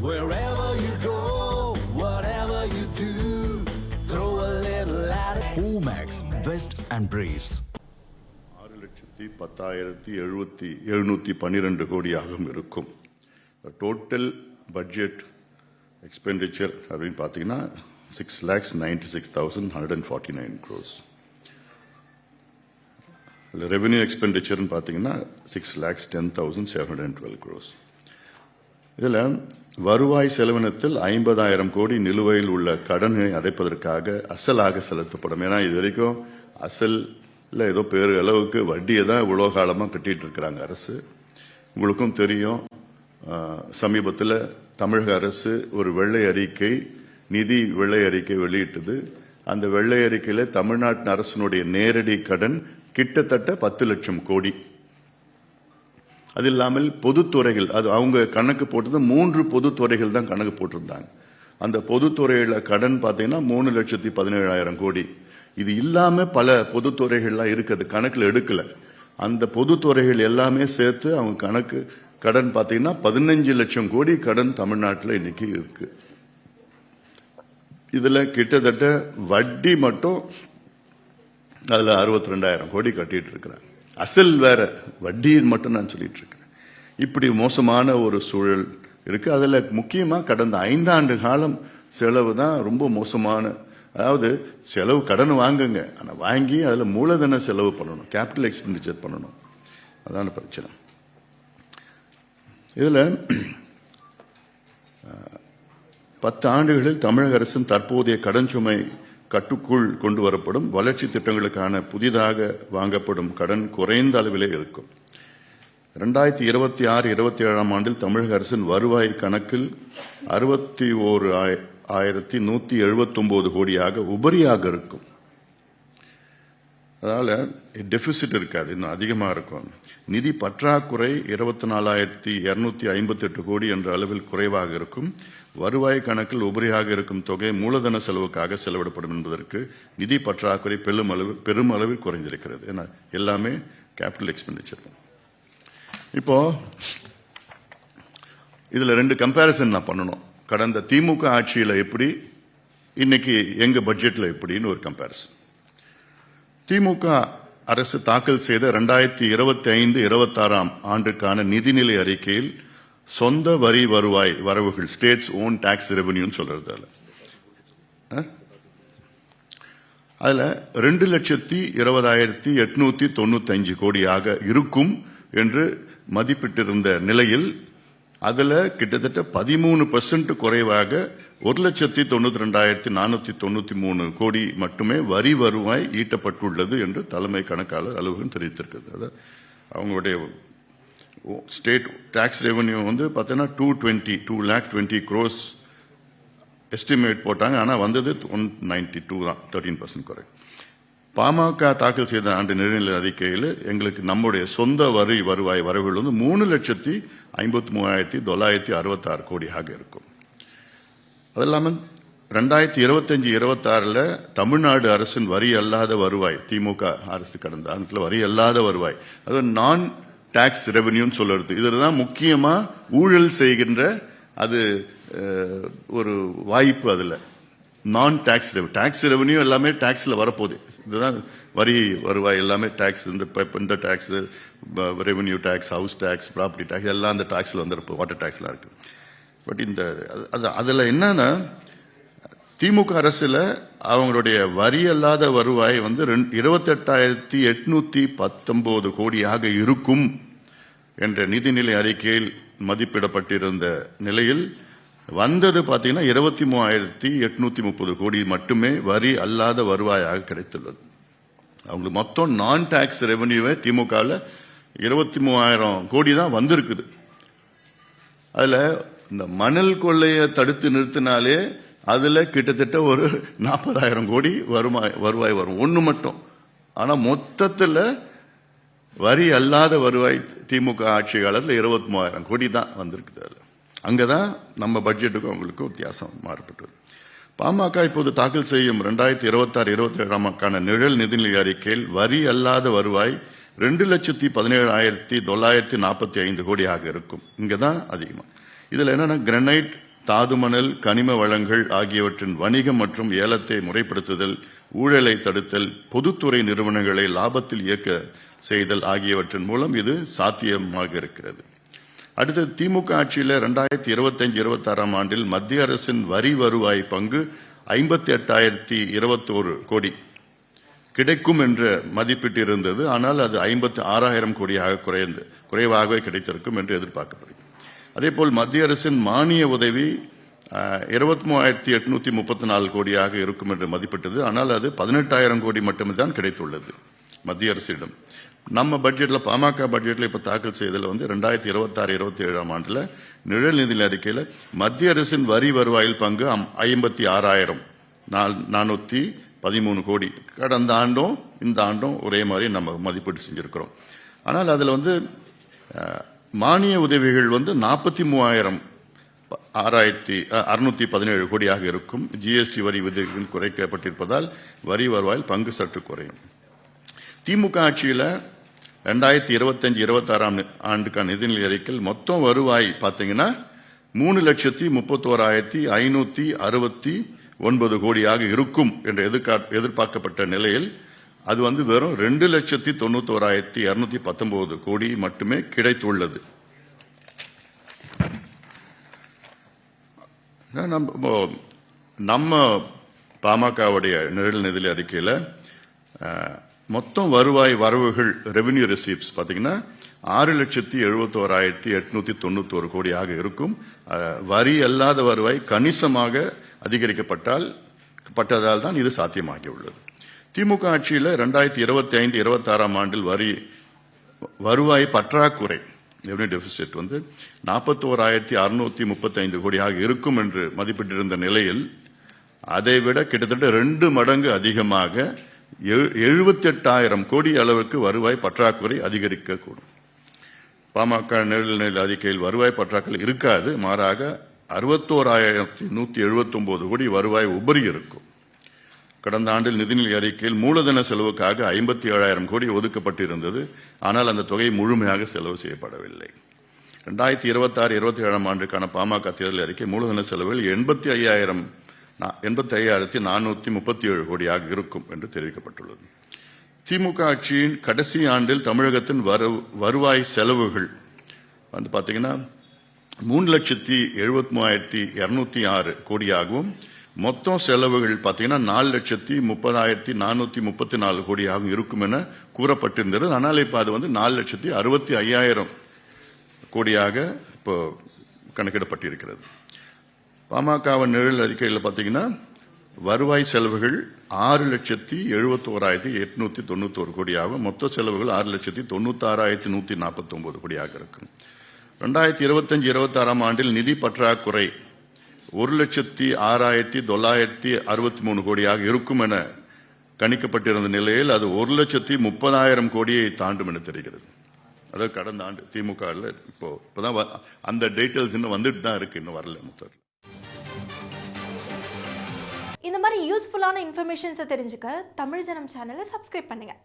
Wherever you go, whatever you do, throw a little at it. Omax, Vest and Briefs. 6,10,712 கோடியாகவும் இருக்கும். Total budget expenditure அப்படின்னு பார்த்தீங்கன்னா 6,96,149 crores. Revenue எக்ஸ்பெண்டிச்சர்னு பார்த்தீங்கன்னா 6,10,712 crores. இதில் வருவாய் செலவினத்தில் 50,000 கோடி நிலுவையில் உள்ள கடனை அடைப்பதற்காக அசலாக செலுத்தப்படும். ஏன்னா இது வரைக்கும் அசல்ல ஏதோ பேரு அளவுக்கு வட்டியை தான் இவ்வளோ காலமாக கட்டிட்டு இருக்கிறாங்க அரசு. உங்களுக்கும் தெரியும், சமீபத்தில் தமிழக அரசு ஒரு வெள்ளை அறிக்கை, நிதி வெள்ளை அறிக்கை வெளியிட்டது. அந்த வெள்ளை அறிக்கையில் தமிழ்நாட்டு அரசினுடைய நேரடி கடன் கிட்டத்தட்ட 10 லட்சம் கோடி. அது இல்லாமல் பொதுத்துறைகள், அது அவங்க கணக்கு போட்டது 3 பொதுத்துறைகள் தான் கணக்கு போட்டிருந்தாங்க. அந்த பொதுத்துறையில கடன் பார்த்தீங்கன்னா 3,17,000 கோடி. இது இல்லாம பல பொதுத்துறைகள்லாம் இருக்குது, கணக்குல எடுக்கல. அந்த பொதுத்துறைகள் எல்லாமே சேர்த்து அவங்க கணக்கு கடன் பார்த்தீங்கன்னா 15 லட்சம் கோடி கடன் தமிழ்நாட்டில் இன்னைக்கு இருக்கு. இதுல கிட்டத்தட்ட வட்டி மட்டும் அதுல 62,000 கோடி கட்டிட்டு இருக்கிறாங்க. அசல் வேற, வட்டின்னு மட்டும் நான் சொல்லிட்டு இருக்கிறேன். இப்படி மோசமான ஒரு சூழல் இருக்கு. அதுல முக்கியமா கடந்த 5 ஆண்டு காலம் செலவு தான் ரொம்ப மோசமான. அதாவது செலவு கடன் வாங்குங்க, ஆனா வாங்கி அதுல மூலதன செலவு பண்ணணும், கேபிட்டல் எக்ஸ்பெண்டிச்சர் பண்ணணும். அதான பிரச்சனை. இதுல 10 ஆண்டுகளில் தமிழக அரசின் தற்போதைய கடன் சுமை கட்டுக்குள் கொண்டு வரப்படும். வளர்ச்சி திட்டங்களுக்கான புதிதாக வாங்கப்படும் கடன் குறைந்த அளவிலே இருக்கும். 2026-27 ஆண்டில் தமிழக அரசின் வருவாய் கணக்கில் 61,179 கோடியாக உபரியாக இருக்கும். அதனால டெபிசிட் இருக்காது, இன்னும் அதிகமாக இருக்கும். நிதி பற்றாக்குறை 24,258 கோடி என்ற அளவில் குறைவாக இருக்கும். வருவாய் கணக்கில் உபரியாக இருக்கும் தொகை மூலதன செலவுக்காக செலவிடப்படும் என்பதற்கு நிதி பற்றாக்குறை பெருமளவில் குறைந்திருக்கிறது. ஏன்னா எல்லாமே கேபிட்டல் எக்ஸ்பெண்டிச்சர். இப்போ இதுல 2 கம்பேரிசன் நான் பண்ணணும். கடந்த திமுக ஆட்சியில் எப்படி, இன்னைக்கு எங்க பட்ஜெட்ல எப்படின்னு ஒரு கம்பேரிசன். திமுக அரசு தாக்கல் செய்த 2025-26 ஆண்டுக்கான நிதிநிலை அறிக்கையில் சொந்த வரி வருவாய் வரவுகள், ஸ்டேட்ஸ் ஓன் டாக்ஸ் ரெவென்யூன்னு சொல்றது, அதுல 2,20,895 கோடியாக இருக்கும் என்று மதிப்பிட்டிருந்த நிலையில் அதுல கிட்டத்தட்ட 13% குறைவாக 1,92,493 கோடி மட்டுமே வரி வருவாய் ஈட்டப்பட்டுள்ளது என்று தலைமை கணக்காளர் அலுவலகம் தெரிவித்திருக்கிறது. அவங்களுடைய ஸ்டேட் டாக்ஸ் ரெவென்யூ வந்து பார்த்தீங்கன்னா 220 crores எஸ்டிமேட் போட்டாங்க. ஆனால் வந்தது 192 தான், 13% குறை. பாமக தாக்கல் செய்த ஆண்டு நிதிநிலை அறிக்கையில் எங்களுக்கு நம்முடைய சொந்த வரி வருவாய் வரவுகள் வந்து 3,53,966 கோடியாக இருக்கும். அது இல்லாமல் 2025-26 தமிழ்நாடு அரசின் வரி அல்லாத வருவாய், திமுக அரசு கடந்த ஆண்டுல வரி அல்லாத வருவாய், அது நான் டாக்ஸ் ரெவென்யூன்னு சொல்றது. இதுதான் முக்கியமா ஊழல் செய்கின்ற அது ஒரு வாய்ப்பு. அதுல நான் டாக்ஸ் ரெவென்யூ எல்லாமே டாக்ஸ்ல வரப்போகுது. இதுதான் வரி வருவாய் எல்லாமே டாக்ஸ். இந்த tax, revenue tax, house tax, property tax எல்லாம் அந்த டாக்ஸ்ல வந்துருப்போம், வாட்டர் டாக்ஸ்லாம் இருக்கு. பட் இந்த அதுல என்னன்னா, திமுக அரசுல அவங்களுடைய வரி அல்லாத வருவாய் வந்து 28,819 கோடியாக இருக்கும் என்ற நிதிநிலை அறிக்கையில் மதிப்பிடப்பட்டிருந்த நிலையில் வந்தது பார்த்தீங்கன்னா 23,830 கோடி மட்டுமே வரி அல்லாத வருவாயாக கிடைத்துள்ளது. அவங்களுக்கு மொத்தம் நான் டாக்ஸ் ரெவென்யூவே திமுகவில் 23,000 கோடி தான் வந்திருக்குது. அதுல இந்த மணல் கொள்ளையை தடுத்து நிறுத்தினாலே அதுல கிட்டத்தட்ட ஒரு 40,000 கோடி வருவாய் வரும், ஒண்ணு மட்டும். ஆனா மொத்தத்துல வரி அல்லாத வருவாய் திமுக ஆட்சி காலத்தில் 23,000 கோடி தான் வந்திருக்குது. அங்கதான் நம்ம பட்ஜெட்டுக்கும் அவங்களுக்கு வித்தியாசம் மாறுபட்டது. பாமக இப்போது தாக்கல் செய்யும் 2026-27 நிழல் நிதிநிலை அறிக்கையில் வரி அல்லாத வருவாய் 2,17,945 கோடியாக இருக்கும். இங்கதான் அதிகமா. இதுல என்னன்னா கிரானைட் தாதுமணல், கனிம வளங்கள் ஆகியவற்றின் வணிகம் மற்றும் ஏலத்தை முறைப்படுத்துதல், ஊழலை தடுத்தல், பொதுத்துறை நிறுவனங்களை லாபத்தில் இயக்க செய்தல் ஆகியவற்றின் மூலம் இது சாத்தியமாக இருக்கிறது. அடுத்து, திமுக ஆட்சியில் 2025-26 ஆண்டில் மத்திய அரசின் வரி வருவாய் பங்கு 58,021 கோடி கிடைக்கும் என்ற மதிப்பீட்டு இருந்தது. ஆனால் அது 56,000 கோடியாக குறைவாகவே கிடைத்திருக்கும் என்று எதிர்பார்க்கப்படுகிறது. அதேபோல் மத்திய அரசின் மானிய உதவி 23,834 கோடியாக இருக்கும் என்று மதிப்பிட்டது. ஆனால் அது 18,000 கோடி மட்டுமே தான் கிடைத்துள்ளது மத்திய அரசிடம். நம்ம பட்ஜெட்ல, பாமக பட்ஜெட்ல இப்ப தாக்கல் செய்ததில் 2026-27 ஆண்டுல நிழல் நிதி அறிக்கையில் மத்திய அரசின் வரி வருவாயில் பங்கு 56,413 கோடி. கடந்த ஆண்டும் இந்த ஆண்டும் ஒரே மாதிரி நம்ம மதிப்பீடு செஞ்சிருக்கிறோம். ஆனால் அதுல மானிய உதவிகள் 43,617 கோடியாக இருக்கும். ஜிஎஸ்டி வரி விதிகள் குறைக்கப்பட்டிருப்பதால் வரி வருவாயில் பங்கு சற்று குறையும். திமுக ஆட்சியில் 2025-26 ஆண்டுக்கான நிதிநிலை அறிக்கையில் மொத்தம் வருவாய் பார்த்தீங்கன்னா 3,31,569 கோடியாக இருக்கும் என்று எதிர்பார்க்கப்பட்ட நிலையில் அது வெறும் 2,91,219 கோடி மட்டுமே கிடைத்துள்ளது. நம்ம பாமகவுடைய நிழல் நிதி அறிக்கையில் மொத்தம் வருவாய் வரவுகள் ரெவென்யூ ரிசீப்ஸ் பார்த்தீங்கன்னா 6,71,891 கோடியாக இருக்கும். வரி அல்லாத வருவாய் கணிசமாக அதிகரிக்கப்பட்டதால் தான் இது சாத்தியமாகியுள்ளது. திமுக ஆட்சியில் 2025-26 ஆண்டில் வருவாய் பற்றாக்குறை டெபிசிட் 41,635 கோடியாக இருக்கும் என்று மதிப்பிட்டிருந்த நிலையில் அதைவிட கிட்டத்தட்ட 2 மடங்கு அதிகமாக 78,000 கோடி அளவுக்கு வருவாய் பற்றாக்குறை அதிகரிக்கக்கூடும். பாமக நிழல் அறிக்கையில் வருவாய் பற்றாக்குறை இருக்காது, மாறாக 61,179 கோடி வருவாய் உபரி இருக்கும். கடந்த ஆண்டில் நிதிநிலை அறிக்கையில் மூலதன செலவுக்காக 57,000 கோடி ஒதுக்கப்பட்டிருந்தது. ஆனால் அந்த தொகை முழுமையாக செலவு செய்யப்படவில்லை. 2026-27 ஆண்டுக்கான பாமக தேர்தல் அறிக்கை மூலதன செலவில் 85,437 கோடியாக இருக்கும் என்று தெரிவிக்கப்பட்டுள்ளது. திமுக ஆட்சியின் கடைசி ஆண்டில் தமிழகத்தின் வருவாய் செலவுகள் பார்த்தீங்கன்னா 3,73,206 கோடியாகவும், மொத்தம் செலவுகள் பார்த்தீங்கன்னா 4,30,434 கோடியாகவும் இருக்கும் என கூறப்பட்டிருந்தது. ஆனால் இப்ப அது 4,65,000 கோடியாக இப்போ கணக்கிடப்பட்டிருக்கிறது. பாமகவின் நிழல் அறிக்கையில் பார்த்தீங்கன்னா வருவாய் செலவுகள் 6,71,891 கோடியாகவும், மொத்த செலவுகள் 6,96,149 கோடியாக இருக்கும். 2025-26 ஆண்டில் நிதி பற்றாக்குறை 1,06,963 கோடியாக இருக்கும் என கணிக்கப்பட்டிருந்த நிலையில் அது 1,30,000 கோடியை தாண்டும் என தெரிகிறது. அதாவது கடந்த ஆண்டு திமுக இப்போதான் அந்த டீடைல்ஸ் இன்னும் வந்துட்டு தான் இருக்கு, இன்னும் வரல. இந்த மாதிரி யூஸ்ஃபுல்லான இன்ஃபர்மேஷன்ஸை தெரிஞ்சுக்க தமிழ் ஜனம் சேனலை சப்ஸ்கிரைப் பண்ணுங்க.